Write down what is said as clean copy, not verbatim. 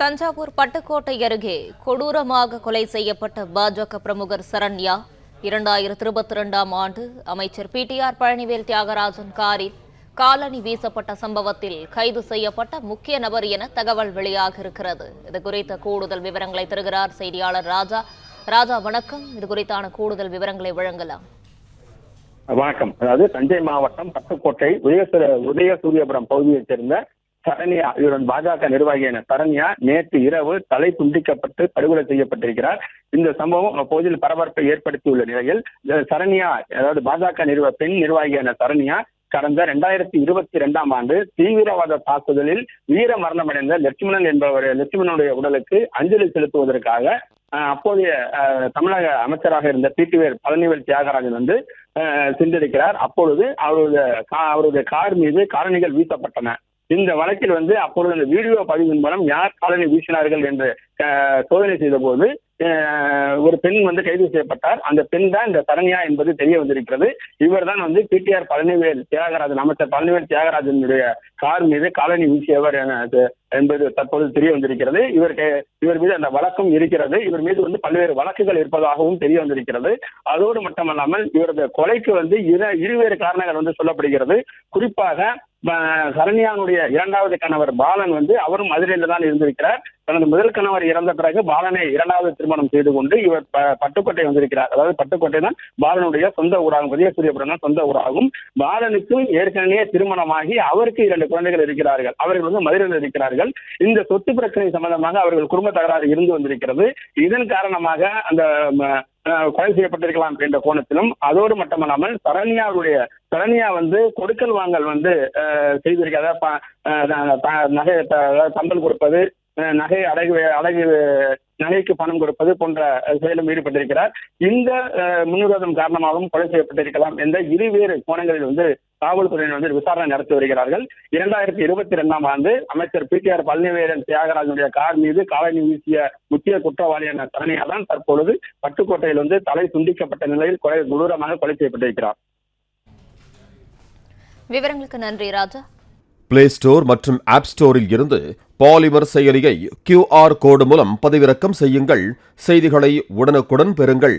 தஞ்சாவூர் பட்டுக்கோட்டை அருகே கொடூரமாக கொலை செய்யப்பட்ட பாஜக பிரமுகர் சரண்யா 2022ஆம் ஆண்டு அமைச்சர் பிடிஆர் பழனிவேல் தியாகராஜன் காரில் காலணி வீசப்பட்ட சம்பவத்தில் கைது செய்யப்பட்ட முக்கிய நபர் என தகவல் வெளியாகியிருக்கிறது. இதுகுறித்த கூடுதல் விவரங்களை தருகிறார் செய்தியாளர் ராஜா. ராஜா, வணக்கம். இதுகுறித்தான கூடுதல் விவரங்களை வழங்கலாம். வணக்கம். அதாவது தஞ்சை மாவட்டம் பட்டுக்கோட்டை உதயசூரியபுரம் பகுதியைச் சேர்ந்த சரண்யா, இவருடன் பாஜக நிர்வாகியான சரண்யா நேற்று இரவு தலை துண்டிக்கப்பட்டு படுகொலை செய்யப்பட்டிருக்கிறார். இந்த சம்பவம் அப்போதில் பரபரப்பை ஏற்படுத்தியுள்ள நிலையில் சரண்யா, அதாவது பாஜக பெண் நிர்வாகியான சரண்யா கடந்த 2022ஆம் ஆண்டு தீவிரவாத தாக்குதலில் வீர மரணமடைந்த லட்சுமணனுடைய உடலுக்கு அஞ்சலி செலுத்துவதற்காக அப்போதைய தமிழக அமைச்சராக இருந்த பழனிவேல் தியாகராஜன் சென்றிருக்கிறார். அப்பொழுது அவருடைய கார் மீது காலணிகள் வீசப்பட்டன. இந்த வழக்கில் அப்பொழுது அந்த வீடியோ பதிவின் மூலம் யார் காலனி வீசினார்கள் என்று சோதனை செய்த போது ஒரு பெண் கைது செய்யப்பட்டார். அந்த பெண் தான் இந்த சரண்யா என்பது தெரிய வந்திருக்கிறது. இவர் தான் பிடிஆர் பழனிவேல் தியாகராஜன், அமைச்சர் பழனிவேல் தியாகராஜனுடைய கார் மீது காலனி வீசியவர் என்பது தற்போது தெரிய வந்திருக்கிறது. இவர் மீது அந்த வழக்கம் இருக்கிறது. இவர் மீது பல்வேறு வழக்குகள் இருப்பதாகவும் தெரிய வந்திருக்கிறது. அதோடு மட்டுமல்லாமல் இவரது கொலைக்கு இருவேறு காரணங்கள் சொல்லப்படுகிறது. குறிப்பாக சரண்யாவுடைய இரண்டாவது கணவர் பாலன் அவரும் மதுரையில் தான் இருந்திருக்கிறார். தனது முதல் கணவர் இறந்த பிறகு பாலனை இரண்டாவது திருமணம் செய்து கொண்டு இவர் பட்டுக்கோட்டை வந்திருக்கிறார். அதாவது பட்டுக்கோட்டை தான் பாலனுடைய சொந்த ஊராகும், உதயசூரியபுரம் தான் சொந்த ஊராகும். பாலனுக்கும் ஏற்கனவே திருமணமாகி அவருக்கு 2 குழந்தைகள் இருக்கிறார்கள். அவர்கள் மதுரையில் இருக்கிறார்கள். இந்த சொத்து பிரச்சனை சம்பந்தமாக அவர்கள் குடும்ப தகராறு இருந்து வந்திருக்கிறது. இதன் காரணமாக அந்த கொலை செய்யப்பட்டிருக்கலாம் என்ற கோணத்திலும், அதோடு மட்டுமல்லாமல் சரண்யா கொடுக்கல் வாங்கல் செய்திருக்க, நகை தம்பல் கொடுப்பது, நகை நகைக்கு பணம் கொடுப்பது போன்ற செயலும் ஈடுபட்டிருக்கிறார். இந்த முன்விரோதம் காரணமாகவும் கொலை செய்யப்பட்டிருக்கலாம் என்ற இருவேறு கோணங்களில் காவல்துறையினர் விசாரணை நடத்தி வருகிறார்கள். 2022ஆம் ஆண்டு அமைச்சர் பிடிஆர் பழனிவேல் தியாகராஜனுடைய கார் மீது காலணி வீசிய முக்கிய குற்றவாளியான சரண்யா தான் தற்பொழுது பட்டுக்கோட்டையில் தலை துண்டிக்கப்பட்ட நிலையில் கொடூரமாக கொலை செய்யப்பட்டிருக்கிறார். விவரங்களுக்கு நன்றி ராஜா. பிளே ஸ்டோர் மற்றும் ஆப் ஸ்டோரில் இருந்து பாலிமர் செயலியை QR கோடு மூலம் பதிவிறக்கம் செய்யுங்கள். செய்திகளை உடனுக்குடன் பெறுங்கள்.